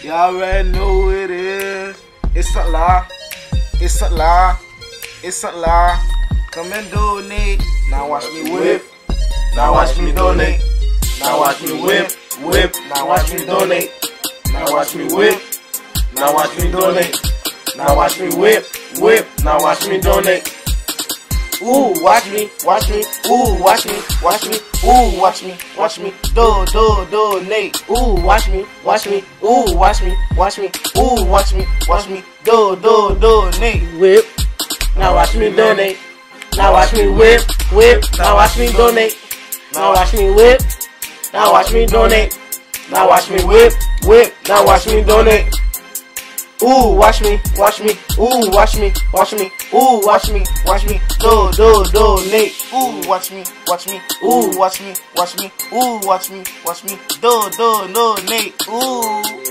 Y'all already know who it is. It's a lie. It's a lie. It's a lie. Come and donate. Now watch me whip. Now watch me donate. Now watch me whip. Whip. Now watch me donate. Now watch me whip. Now watch me donate. Now watch me whip. Whip. Now watch me donate. Ooh, watch me, watch me, ooh, watch me, watch me, ooh, watch me, donate. Ooh, watch me, ooh, watch me, ooh, watch me, donate. Whip, now watch me donate. Now watch me whip, whip, now watch me donate. Now watch me whip, now watch me donate. Now watch me whip, whip, now watch me donate. Ooh, watch me, ooh, watch me, ooh, watch me, donate. Ooh, watch me, ooh, watch me, ooh, watch me, donate. Ooh.